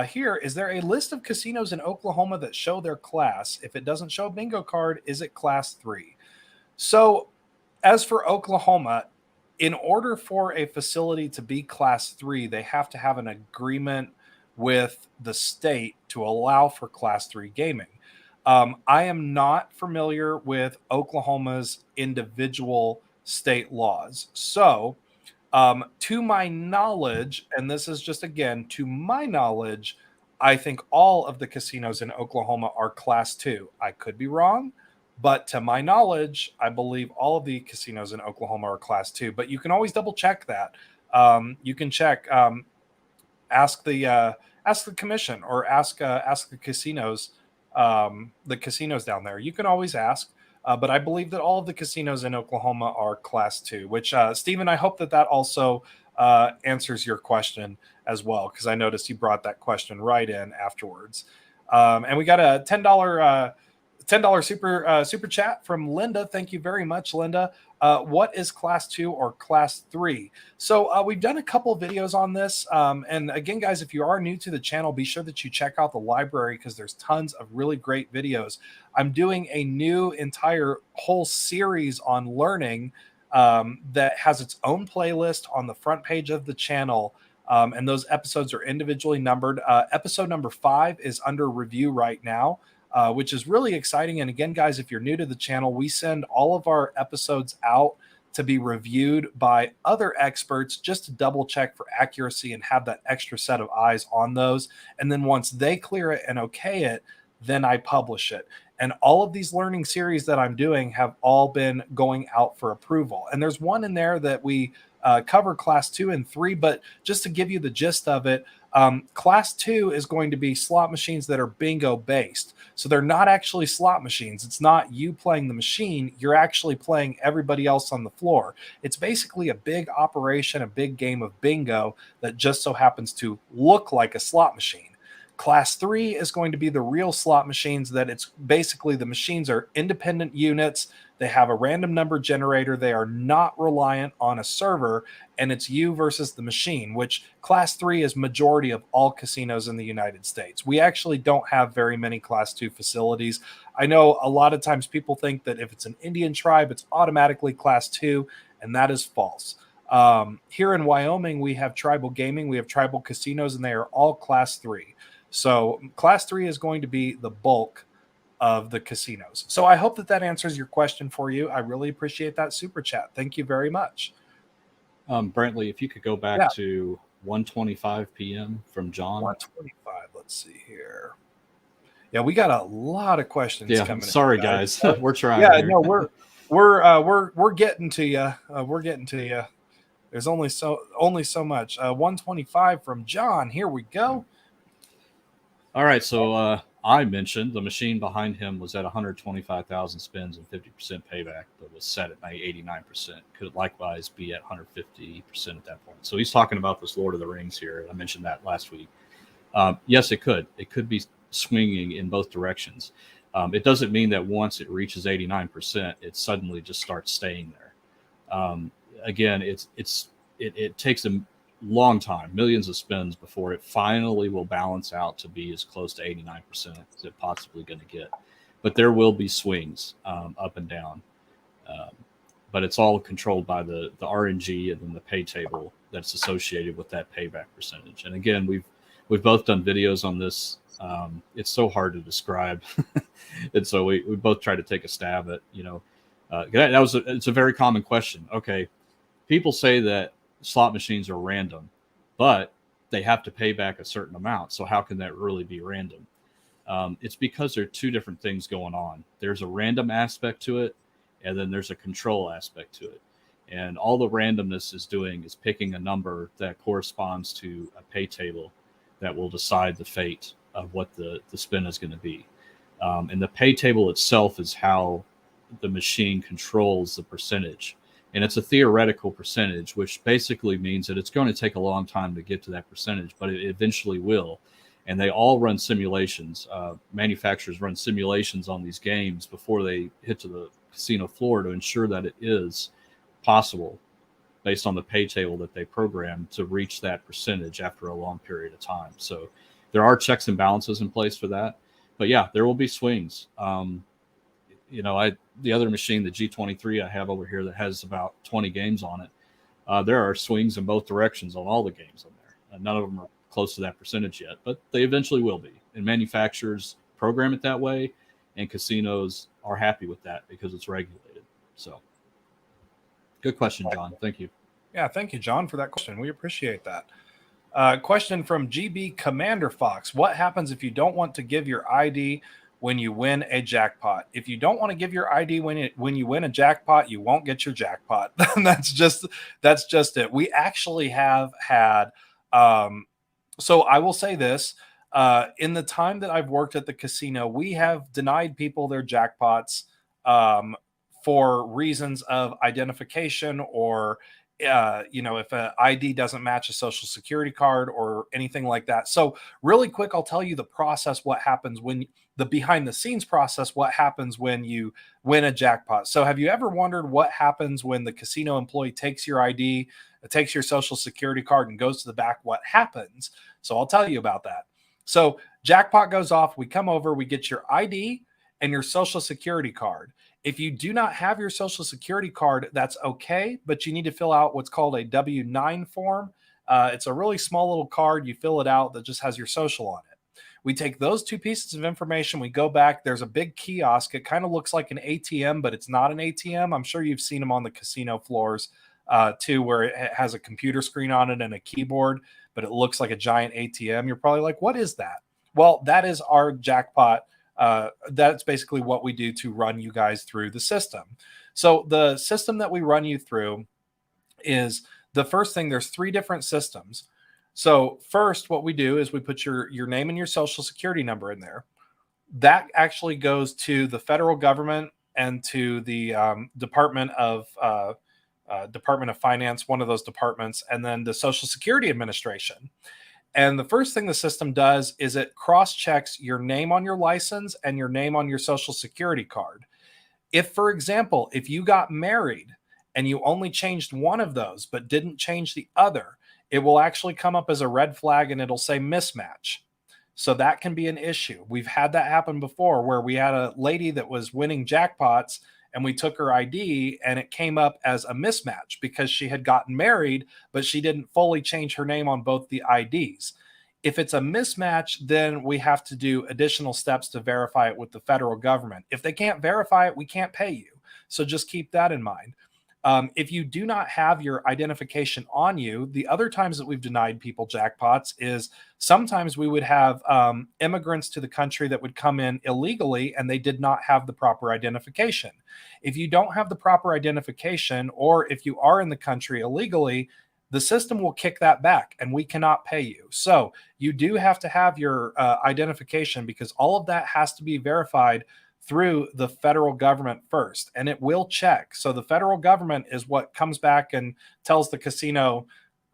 Here, is there a list of casinos in Oklahoma that show their class? If it doesn't show a bingo card, is it class 3? So as for Oklahoma, in order for a facility to be class 3, they have to have an agreement with the state to allow for class 3 gaming. I am not familiar with Oklahoma's individual state laws. So, to my knowledge, and this is just again, to my knowledge, I think all of the casinos in Oklahoma are class 2. I could be wrong, but to my knowledge, I believe all of the casinos in Oklahoma are class 2. But you can always double check that. You can check. Ask the commission, or ask the casinos down there. You can always ask, but I believe that all of the casinos in Oklahoma are class 2. Which Stephen, I hope that also answers your question as well, because I noticed you brought that question right in afterwards. And we got a $10 super chat from Linda. Thank you very much, Linda. What is class 2 or class 3? So we've done a couple of videos on this. And again, guys, if you are new to the channel, be sure that you check out the library, because there's tons of really great videos. I'm doing a new entire whole series on learning that has its own playlist on the front page of the channel. And those episodes are individually numbered. Episode number 5 is under review right now. Which is really exciting. And again, guys, if you're new to the channel, we send all of our episodes out to be reviewed by other experts, just to double check for accuracy and have that extra set of eyes on those. And then once they clear it and okay it, then I publish it. And all of these learning series that I'm doing have all been going out for approval. And there's one in there that we cover class 2 and 3, but just to give you the gist of it, class 2 is going to be slot machines that are bingo based. So they're not actually slot machines. It's not you playing the machine. You're actually playing everybody else on the floor. It's basically a big operation, a big game of bingo that just so happens to look like a slot machine. Class 3 is going to be the real slot machines, that it's basically the machines are independent units. They have a random number generator. They are not reliant on a server, and it's you versus the machine, which class 3 is majority of all casinos in the United States. We actually don't have very many class 2 facilities. I know a lot of times people think that if it's an Indian tribe, it's automatically class 2, and that is false. Here in Wyoming, we have tribal gaming, we have tribal casinos, and they are all class 3. So class 3 is going to be the bulk of the casinos. So I hope that answers your question for you. I really appreciate that super chat. Thank you very much. Brantley, if you could go back Yeah, to 1:25 p.m. from John. 125. Let's see here. Yeah, we got a lot of questions Yeah, coming sorry in, guys. guys, we're trying Yeah, here. no, we're getting to you. We're getting to you. There's only so much. 125 from John. Here we go. All right, so I mentioned the machine behind him was at 125,000 spins and 50% payback, but was set at 89%. Could likewise be at 150% at that point. So he's talking about this Lord of the Rings here. I mentioned that last week. Yes, it could. It could be swinging in both directions. It doesn't mean that once it reaches 89%, it suddenly just starts staying there. Again, it takes a long time, millions of spins before it finally will balance out to be as close to 89% as it possibly going to get. But there will be swings up and down. Um, but it's all controlled by the RNG and then the pay table that's associated with that payback percentage. And again, we've both done videos on this. It's so hard to describe, and so we both try to take a stab at it's a very common question. Okay, people say that slot machines are random, but they have to pay back a certain amount. So how can that really be random? It's because there are two different things going on. There's a random aspect to it, and then there's a control aspect to it. And all the randomness is doing is picking a number that corresponds to a pay table that will decide the fate of what the spin is going to be. And the pay table itself is how the machine controls the percentage. And it's a theoretical percentage, which basically means that it's going to take a long time to get to that percentage, but it eventually will. And they all run simulations. Manufacturers run simulations on these games before they hit to the casino floor to ensure that it is possible, based on the pay table that they program, to reach that percentage after a long period of time. So there are checks and balances in place for that. But yeah, there will be swings. The other machine, the G23 I have over here that has about 20 games on it, there are swings in both directions on all the games on there. None of them are close to that percentage yet, but they eventually will be. And manufacturers program it that way, and casinos are happy with that because it's regulated. So good question, John. Thank you. Yeah, thank you, John, for that question. We appreciate that. Question from GB Commander Fox. What happens if you don't want to give your ID when you win a jackpot? If you don't want to give your ID when you win a jackpot, you won't get your jackpot. that's just it. We actually have had so I will say this. In the time that I've worked at the casino, we have denied people their jackpots for reasons of identification, or if an ID doesn't match a social security card or anything like that. So really quick, I'll tell you the process, what happens when the behind the scenes process, what happens when you win a jackpot. So have you ever wondered what happens when the casino employee takes your ID, takes your social security card and goes to the back? What happens? So I'll tell you about that. So jackpot goes off, we come over, we get your ID and your social security card. If you do not have your social security card, that's okay, but you need to fill out what's called a W-9 form. It's a really small little card. You fill it out that just has your social on it. We take those two pieces of information. We go back. There's a big kiosk. It kind of looks like an ATM, but it's not an ATM. I'm sure you've seen them on the casino floors too, where it has a computer screen on it and a keyboard, but it looks like a giant ATM. You're probably like, what is that? Well, that is our jackpot. That's basically what we do to run you guys through the system. So the system that we run you through is the first thing. There's 3 different systems. So first, what we do is we put your name and your social security number in there. That actually goes to the federal government and to the Department of Finance, one of those departments, and then the Social Security Administration. And the first thing the system does is it cross-checks your name on your license and your name on your social security card. If, for example, if you got married and you only changed one of those but didn't change the other, it will actually come up as a red flag and it'll say mismatch. So that can be an issue. We've had that happen before where we had a lady that was winning jackpots and we took her ID and it came up as a mismatch because she had gotten married, but she didn't fully change her name on both the IDs. If it's a mismatch, then we have to do additional steps to verify it with the federal government. If they can't verify it, we can't pay you. So just keep that in mind. If you do not have your identification on you, the other times that we've denied people jackpots is sometimes we would have immigrants to the country that would come in illegally and they did not have the proper identification. If you don't have the proper identification, or if you are in the country illegally, the system will kick that back and we cannot pay you. So you do have to have your identification, because all of that has to be verified through the federal government first, and it will check. So the federal government is what comes back and tells the casino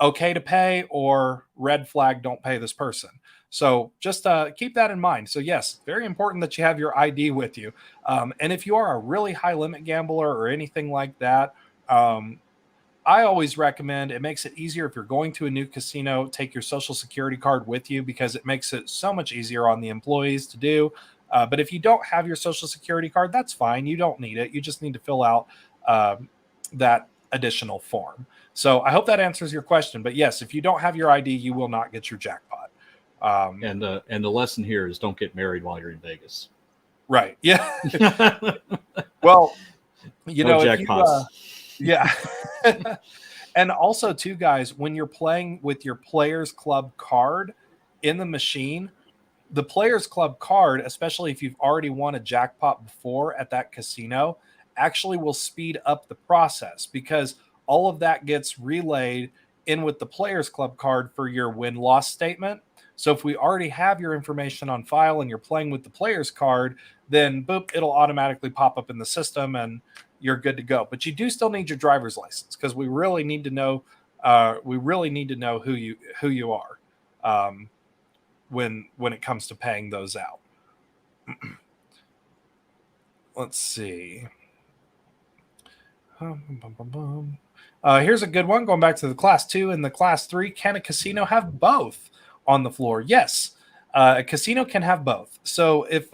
okay to pay, or red flag, don't pay this person. So just keep that in mind. So yes, very important that you have your ID with you. And if you are a really high limit gambler or anything like that, I always recommend, it makes it easier if you're going to a new casino, take your social security card with you, because it makes it so much easier on the employees to do. But if you don't have your social security card, that's fine. You don't need it. You just need to fill out that additional form. So I hope that answers your question. But yes, if you don't have your ID, you will not get your jackpot. And the lesson here is don't get married while you're in Vegas. Right. Yeah. Well, you know, jackpots. Yeah. And also too, guys, when you're playing with your Players Club card in the machine, the Players Club card, especially if you've already won a jackpot before at that casino, actually will speed up the process, because all of that gets relayed in with the Players Club card for your win-loss statement. So if we already have your information on file and you're playing with the Players card, then boop, it'll automatically pop up in the system and you're good to go. But you do still need your driver's license, because we really need to know who you are when it comes to paying those out. Let's see. Here's a good one. Going back to the class 2 and the class 3, can a casino have both on the floor? Yes, a casino can have both. So if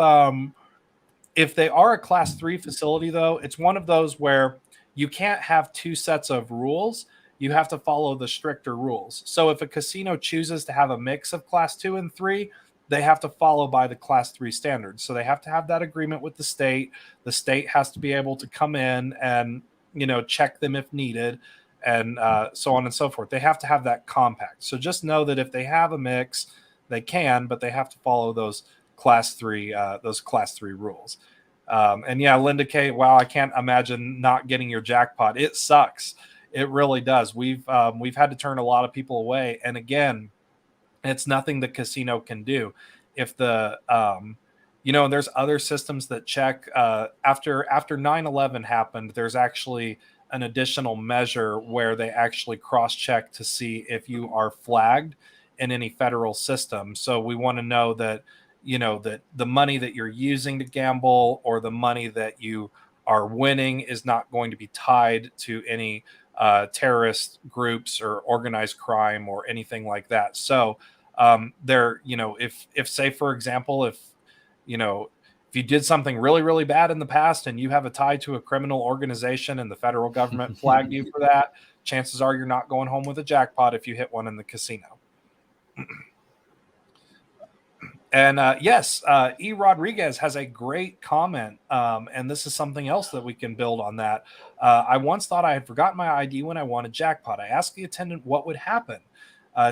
they are a class 3 facility, though, it's one of those where you can't have two sets of rules. You have to follow the stricter rules. So if a casino chooses to have a mix of class 2 and 3, they have to follow by the class 3 standards. So they have to have that agreement with the state. The state has to be able to come in and, you know, check them if needed, and so on and so forth. They have to have that compact. So just know that if they have a mix, they can, but they have to follow those class 3 rules. And yeah, Linda K, wow, I can't imagine not getting your jackpot. It sucks. It really does. We've had to turn a lot of people away. And again, it's nothing the casino can do. If the, there's other systems that check after 9/11 happened, there's actually an additional measure where they actually cross-check to see if you are flagged in any federal system. So we want to know that, that the money that you're using to gamble or the money that you are winning is not going to be tied to any terrorist groups or organized crime or anything like that. So if say, for example, if you did something really, really bad in the past and you have a tie to a criminal organization and the federal government flagged you for that, chances are you're not going home with a jackpot if you hit one in the casino. And yes, E. Rodriguez has a great comment, and this is something else that we can build on that. I once thought I had forgotten my ID when I won a jackpot. I asked the attendant what would happen.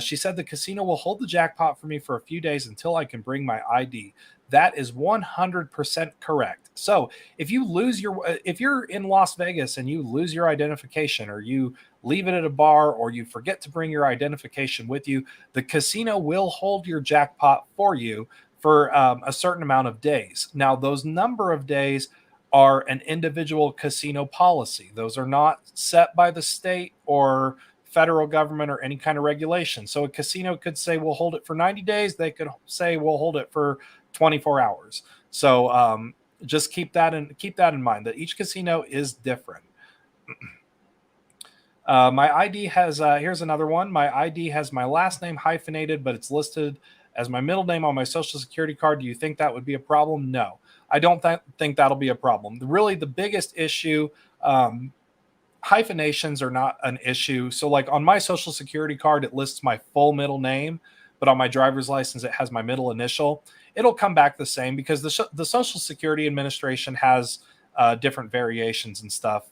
She said the casino will hold the jackpot for me for a few days until I can bring my ID. That is 100% correct. So if you're in Las Vegas and you lose your identification, or you leave it at a bar, or you forget to bring your identification with you, the casino will hold your jackpot for you for a certain amount of days. Now, those number of days are an individual casino policy. Those are not set by the state or federal government or any kind of regulation. So a casino could say we'll hold it for 90 days. They could say we'll hold it for 24 hours. So just keep that in mind, that each casino is different. My ID has here's another one. My ID has my last name hyphenated, but it's listed as my middle name on my social security card. Do you think that would be a problem? No, I don't think that'll be a problem. Really, the biggest issue, hyphenations are not an issue. So like on my social security card, it lists my full middle name, but on my driver's license, it has my middle initial. It'll come back the same because the Social Security Administration has different variations and stuff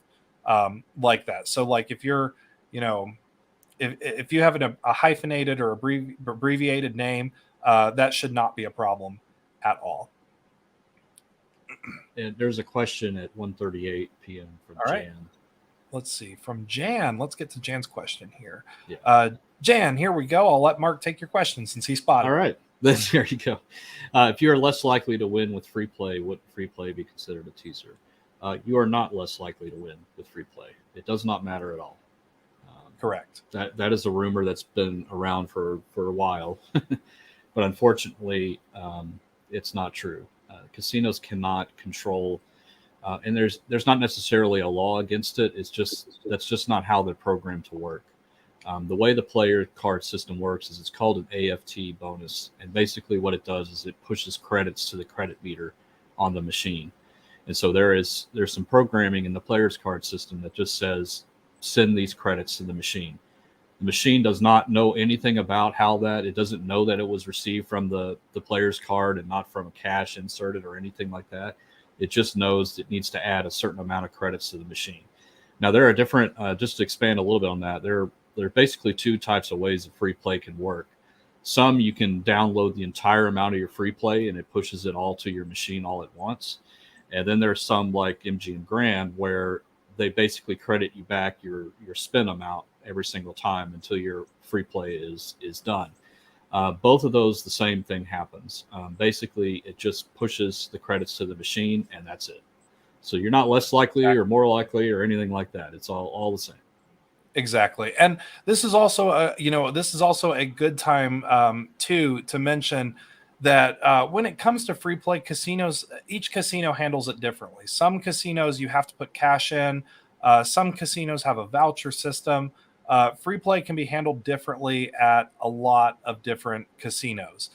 like that. So like if you're, you know, if you have a hyphenated or abbreviated name, that should not be a problem at all. And there's a question at 1:38 p.m. from All right. Jan. Let's see. From Jan, let's get to Jan's question here. Yeah. Jan, here we go. I'll let Mark take your question since he spotted. All right. There you go. If you are less likely to win with free play, would free play be considered a teaser? You are not less likely to win with free play. It does not matter at all. Correct. That is a rumor that's been around for a while, but unfortunately, it's not true. Casinos cannot control, and there's not necessarily a law against it. That's just not how they're programmed to work. The way the player card system works is it's called an AFT bonus, and basically what it does is it pushes credits to the credit meter on the machine. And so there's some programming in the player's card system that just says send these credits to the machine. The machine does not know anything about how that. It doesn't know that it was received from the player's card and not from a cash inserted or anything like that. It just knows it needs to add a certain amount of credits to the machine. Now there are different, just to expand a little bit on that, there are basically two types of ways that free play can work. Some you can download the entire amount of your free play and it pushes it all to your machine all at once. And then there's some like MGM Grand where they basically credit you back your spin amount every single time until your free play is done. Both of those, the same thing happens. Basically, it just pushes the credits to the machine, and that's it. So you're not less likely or more likely or anything like that. It's all the same. Exactly. And this is also a good time to mention that when it comes to free play casinos, each casino handles it differently. Some casinos you have to put cash in. Some casinos have a voucher system. Free play can be handled differently at a lot of different casinos.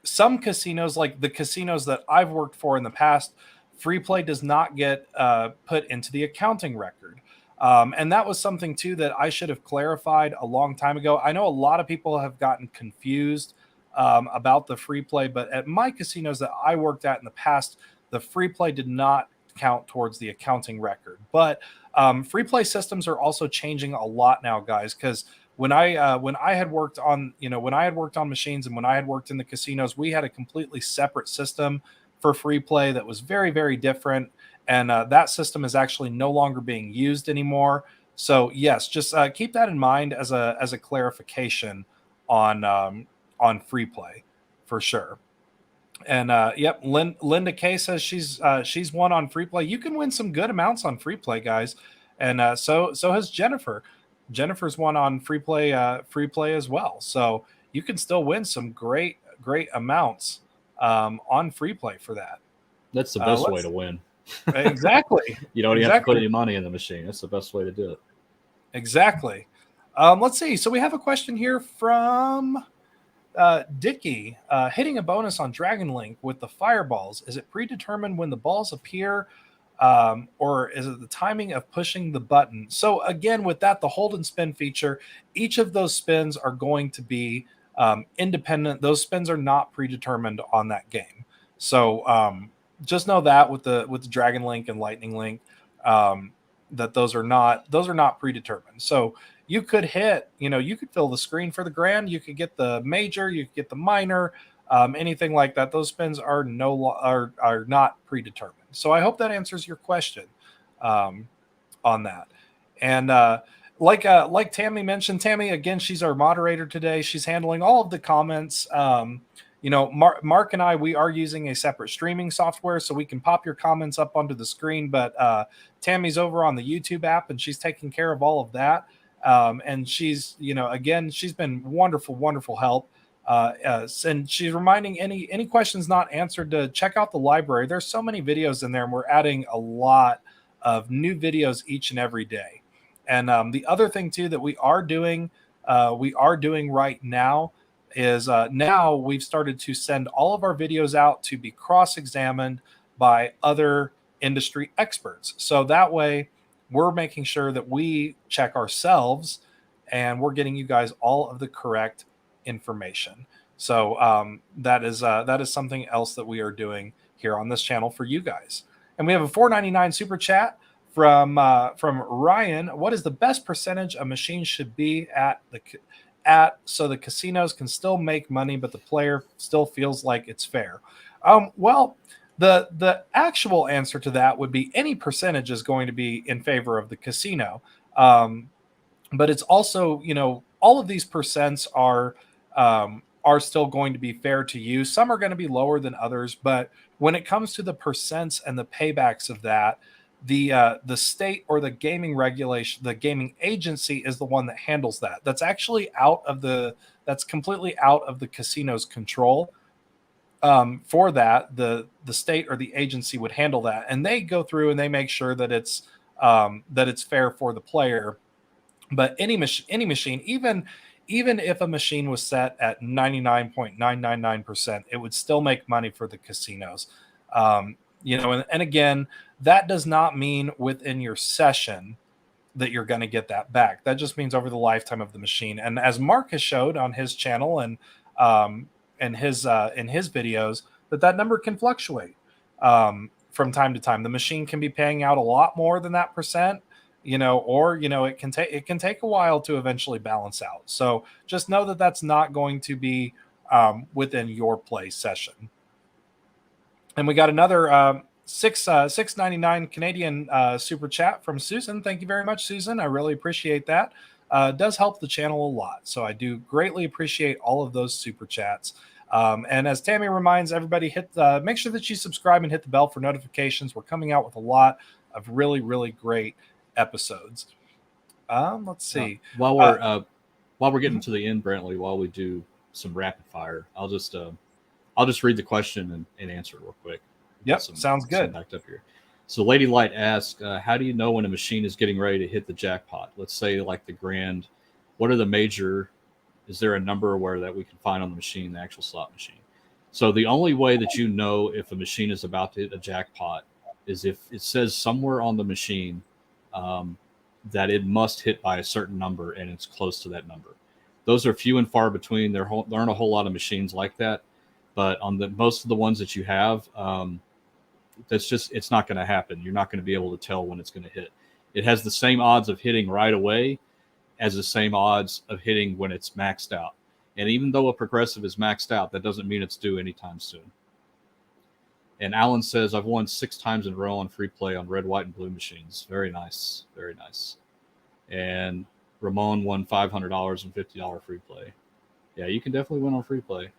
Some casinos, like the casinos that I've worked for in the past, free play does not get put into the accounting record. And that was something too that I should have clarified a long time ago. I know a lot of people have gotten confused about the free play, but at my casinos that I worked at in the past, the free play did not count towards the accounting record. But free play systems are also changing a lot now, guys, because when I had worked on machines and when I had worked in the casinos, we had a completely separate system for free play that was very, very different. And that system is actually no longer being used anymore. So yes, just keep that in mind as a clarification on free play for sure. And yep, Linda K says she's won on free play. You can win some good amounts on free play, guys. And so has Jennifer. Jennifer's won on free play as well. So you can still win some great amounts on free play for that. That's the best way to win. Exactly. You don't even have to put any money in the machine. That's the best way to do it. Exactly. Let's see. So we have a question here from Dicky. Hitting a bonus on Dragon Link with the fireballs, is it predetermined when the balls appear, or is it the timing of pushing the button? So again, with that, the hold and spin feature, each of those spins are going to be independent. Those spins are not predetermined on that game. So just know that with the Dragon Link and Lightning Link, that those are not predetermined. So you could hit, you could fill the screen for the grand, you could get the major, you could get the minor, anything like that. Those spins are not predetermined. So I hope that answers your question on that. And like Tammy mentioned, Tammy, again, she's our moderator today. She's handling all of the comments. Mark and I, we are using a separate streaming software, so we can pop your comments up onto the screen. But Tammy's over on the YouTube app, and she's taking care of all of that. And she's, again, she's been wonderful help. And she's reminding any questions not answered to check out the library. There's so many videos in there, and we're adding a lot of new videos each and every day. And the other thing too that we are doing right now is now we've started to send all of our videos out to be cross-examined by other industry experts. So that way we're making sure that we check ourselves and we're getting you guys all of the correct information. So that is something else that we are doing here on this channel for you guys. And we have a $4.99 super chat From Ryan, what is the best percentage a machine should be at so the casinos can still make money, but the player still feels like it's fair? Well, the actual answer to that would be any percentage is going to be in favor of the casino. But it's also, all of these percents are still going to be fair to you. Some are going to be lower than others, but when it comes to the percents and the paybacks of that, the state or the gaming regulation, the gaming agency is the one that handles that. That's completely out of the casino's control. For that, the state or the agency would handle that, and they go through and they make sure that it's fair for the player. But any machine, even if a machine was set at 99.999%, it would still make money for the casinos. And again, that does not mean within your session that you're going to get that back. That just means over the lifetime of the machine. And as Mark has showed on his channel and in his videos, that number can fluctuate from time to time. The machine can be paying out a lot more than that percent, or it can take a while to eventually balance out. So just know that that's not going to be within your play session. And we got another $6.99 Canadian super chat from Susan. Thank you very much, Susan. I really appreciate that. It does help the channel a lot. So I do greatly appreciate all of those super chats. And as Tammy reminds everybody, make sure that you subscribe and hit the bell for notifications. We're coming out with a lot of really, really great episodes. Let's see. While we're getting to the end, Brantley, while we do some rapid fire, I'll just read the question and answer it real quick. Yep, sounds good. Backed up here. So Lady Light asks, how do you know when a machine is getting ready to hit the jackpot? Let's say like the grand. What are the major? Is there a number where that we can find on the machine, the actual slot machine? So the only way that you know if a machine is about to hit a jackpot is if it says somewhere on the machine that it must hit by a certain number and it's close to that number. Those are few and far between. There aren't a whole lot of machines like that, but on most of the ones that you have, it's not going to happen. You're not going to be able to tell when it's going to hit. It has the same odds of hitting right away as the same odds of hitting when it's maxed out. And even though a progressive is maxed out, that doesn't mean it's due anytime soon. And Alan says, I've won 6 times in a row on free play on red, white, and blue machines. Very nice. Very nice. And Ramon won $500 and $50 free play. Yeah, you can definitely win on free play.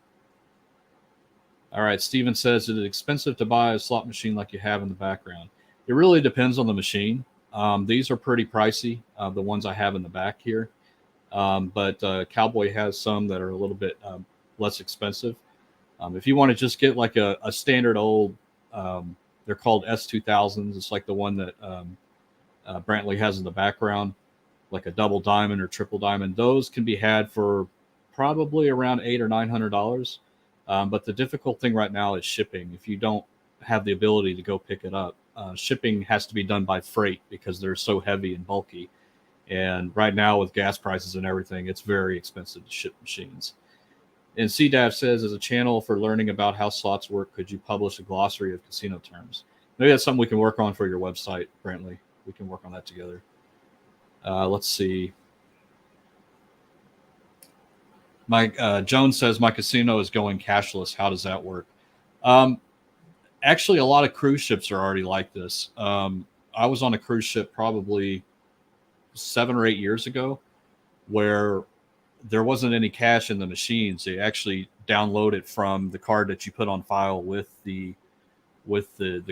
All right, Steven says, is it expensive to buy a slot machine like you have in the background? It really depends on the machine. These are pretty pricey, the ones I have in the back here. But Cowboy has some that are a little bit less expensive. If you want to just get like a standard old, they're called S2000s. It's like the one that Brantley has in the background, like a double diamond or triple diamond. Those can be had for probably around $800 or $900. But the difficult thing right now is shipping. If you don't have the ability to go pick it up, shipping has to be done by freight because they're so heavy and bulky. And right now with gas prices and everything, it's very expensive to ship machines. And CDAV says, as a channel for learning about how slots work, could you publish a glossary of casino terms? Maybe that's something we can work on for your website, Brantley. We can work on that together. Let's see. Mike Jones says, my casino is going cashless. How does that work? Actually, a lot of cruise ships are already like this. I was on a cruise ship probably 7 or 8 years ago where there wasn't any cash in the machines. They actually download it from the card that you put on file with the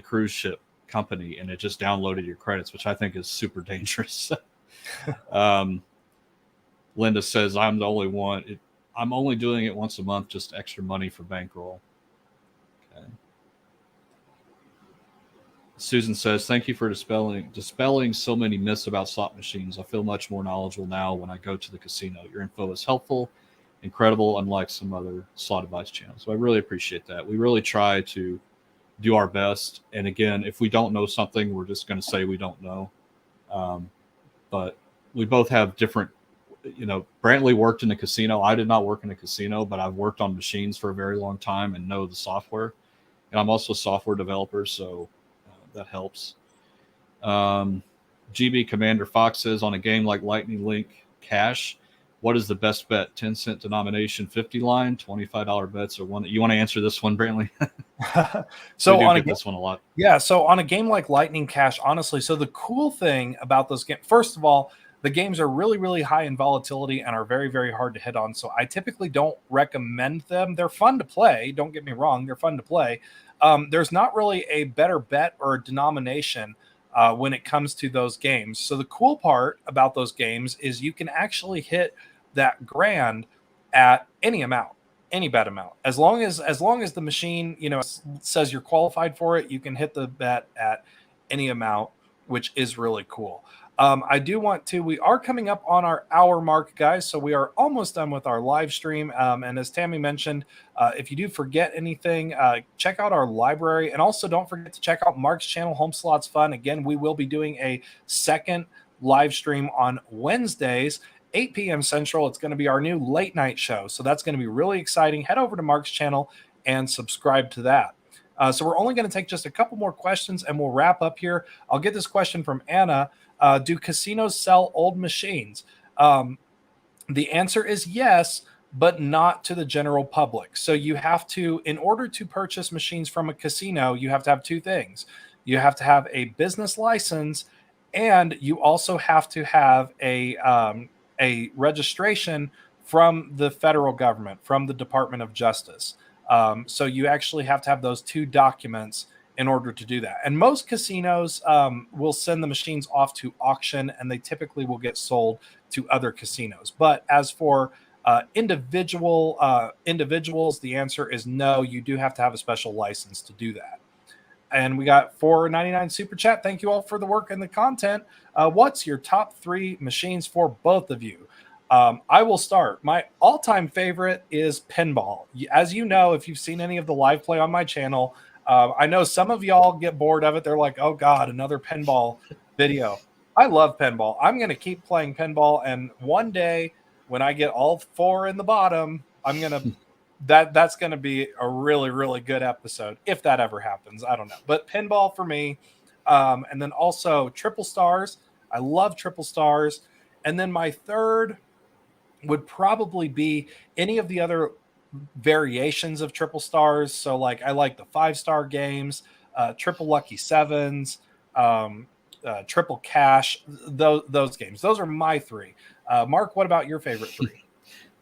cruise ship company, and it just downloaded your credits, which I think is super dangerous. Linda says, I'm the only one. I'm only doing it once a month, just extra money for bankroll. Okay. Susan says, thank you for dispelling so many myths about slot machines. I feel much more knowledgeable now when I go to the casino. Your info is helpful, incredible, unlike some other slot advice channels. So I really appreciate that. We really try to do our best. And again, if we don't know something, we're just going to say we don't know. But we both have different, Brantley worked in a casino. I did not work in a casino, but I've worked on machines for a very long time and know the software. And I'm also a software developer, so that helps. GB Commander Fox says on a game like Lightning Link Cash, what is the best bet? 10-cent denomination, 50 line, $25 bets, or one? You want to answer this one, Brantley? So We do on a get game, this one a lot. yeah, so on a game like Lightning Cash, honestly, so the cool thing about those games, first of all, the games are really, really high in volatility and are very, very hard to hit on. So I typically don't recommend them. They're fun to play. Don't get me wrong; they're fun to play. There's not really a better bet or a denomination when it comes to those games. So the cool part about those games is you can actually hit that grand at any amount, any bet amount, as long as the machine says you're qualified for it. You can hit the bet at any amount, which is really cool. I do want to, we are coming up on our hour mark, guys, so we are almost done with our live stream. And as Tammy mentioned, if you do forget anything, check out our library, and also don't forget to check out Mark's channel, Home Slots Fun. Again, we will be doing a second live stream on Wednesdays, 8 p.m. Central. It's going to be our new late night show, so that's going to be really exciting. Head over to Mark's channel and subscribe to that. So we're only going to take just a couple more questions and we'll wrap up here. I'll get this question from Anna. Do casinos sell old machines? The answer is yes, but not to the general public. So you have to, in order to purchase machines from a casino, you have to have two things. You have to have a business license, and you also have to have a registration from the federal government, from the Department of Justice. So you actually have to have those two documents in order to do that. And most casinos will send the machines off to auction, and they typically will get sold to other casinos. But as for individuals, the answer is no. You do have to have a special license to do that. And we got $4.99 super chat. Thank you all for the work and the content. What's your top three machines for both of you? I will start. My all-time favorite is pinball. As you know, if you've seen any of the live play on my channel, I know some of y'all get bored of it. They're like, oh God, another pinball video. I love pinball. I'm going to keep playing pinball. And one day when I get all four in the bottom, I'm going to that's going to be a really, really good episode if that ever happens. I don't know, but pinball for me. And then also triple stars. I love triple stars. And then my third would probably be any of the other variations of triple stars. So like I like the 5-star games, triple lucky sevens, triple cash, those games. Those are my three. Mark, what about your favorite three?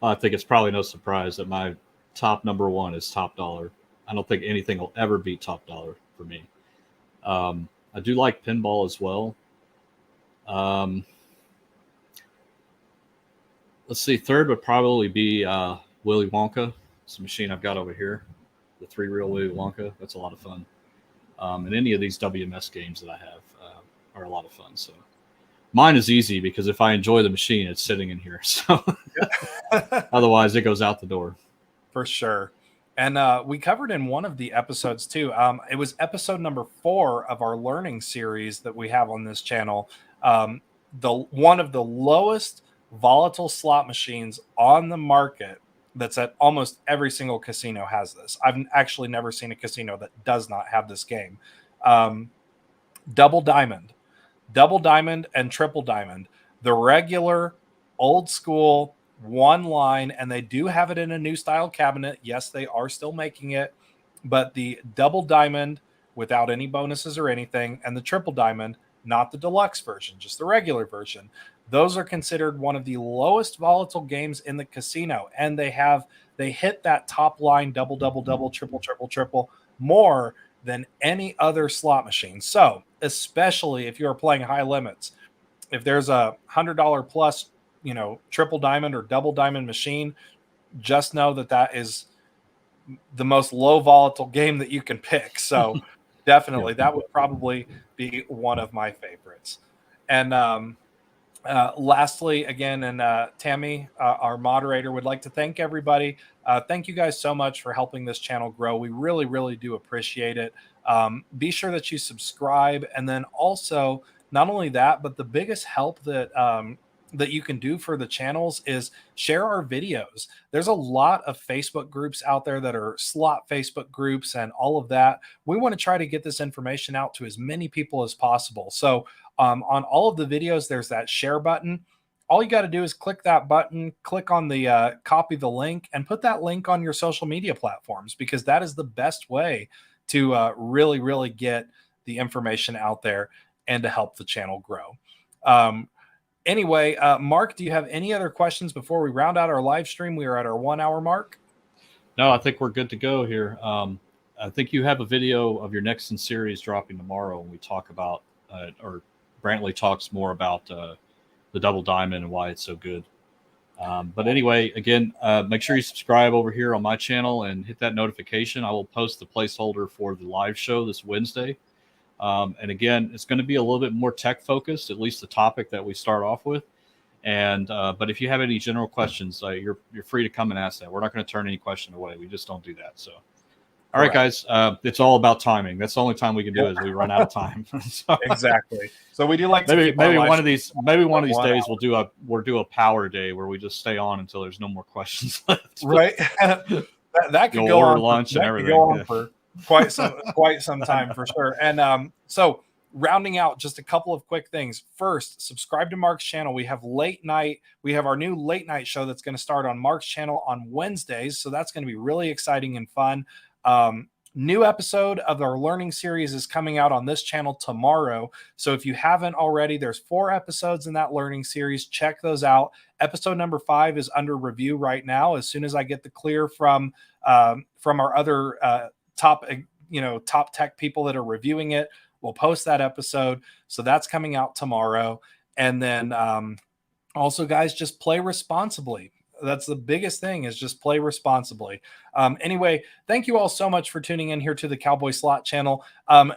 I think it's probably no surprise that my top number one is Top Dollar. I don't think anything will ever beat Top Dollar for me. I do like pinball as well. Let's see. Third would probably be Willy Wonka. It's a machine I've got over here. The 3-reel Willy Wonka. That's a lot of fun. And any of these WMS games that I have are a lot of fun. So mine is easy because if I enjoy the machine, it's sitting in here. So otherwise, it goes out the door. For sure. And we covered in one of the episodes too. It was episode number 4 of our learning series that we have on this channel. One of the lowest volatile slot machines on the market that's at almost every single casino has this. I've actually never seen a casino that does not have this game. Double Diamond and Triple Diamond, the regular old school one line, and they do have it in a new style cabinet. Yes, they are still making it, but the Double Diamond without any bonuses or anything, and the Triple Diamond, not the deluxe version, just the regular version, those are considered one of the lowest volatile games in the casino. And they hit that top line double, double, double, triple, triple, triple more than any other slot machine. So especially if you're playing high limits, if there's a $100 plus, triple diamond or double diamond machine, just know that is the most low volatile game that you can pick. So definitely that would probably be one of my favorites. And lastly, again, and Tammy, our moderator, would like to thank everybody. Thank you guys so much for helping this channel grow. We really, really do appreciate it. Be sure that you subscribe. And then also, not only that, but the biggest help that you can do for the channels is share our videos. There's a lot of Facebook groups out there that are slot Facebook groups and all of that. We want to try to get this information out to as many people as possible. So On all of the videos, there's that share button. All you got to do is click that button, click on the copy the link, and put that link on your social media platforms, because that is the best way to really, really get the information out there and to help the channel grow. Anyway, Mark, do you have any other questions before we round out our live stream? We are at our 1 hour mark. No, I think we're good to go here. I think you have a video of your next in series dropping tomorrow, and we talk about, or Brantley talks more about the double diamond and why it's so good. But anyway, again, make sure you subscribe over here on my channel and hit that notification. I will post the placeholder for the live show this Wednesday. And again, it's going to be a little bit more tech focused, at least the topic that we start off with. And but if you have any general questions, you're free to come and ask that. We're not going to turn any question away. We just don't do that. So, all right, guys, it's all about timing. That's the only time we can do it is we run out of time. So, exactly. So we do like to maybe one of these days we'll do a power day where we just stay on until there's no more questions left. Right. that could go on lunch and everything. Go on for quite some time for sure. And so rounding out, just a couple of quick things. First, subscribe to Mark's channel. We have our new late night show that's going to start on Mark's channel on Wednesdays. So that's going to be really exciting and fun. New episode of our learning series is coming out on this channel tomorrow. So if you haven't already, there's 4 episodes in that learning series. Check those out. Episode number 5 is under review right now. As soon as I get the clear from our other top tech people that are reviewing it, we'll post that episode. So that's coming out tomorrow. And then also, guys, just play responsibly. That's the biggest thing, is just play responsibly. Anyway, thank you all so much for tuning in here to the Cowboy Slot channel.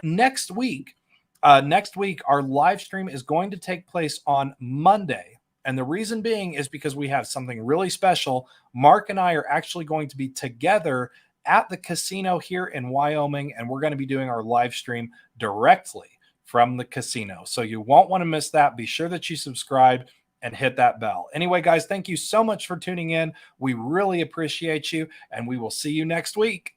Next week, our live stream is going to take place on Monday. And the reason being is because we have something really special. Mark and I are actually going to be together at the casino here in Wyoming, and we're going to be doing our live stream directly from the casino. So you won't want to miss that. Be sure that you subscribe and hit that bell. Anyway, guys, thank you so much for tuning in. We really appreciate you, and we will see you next week.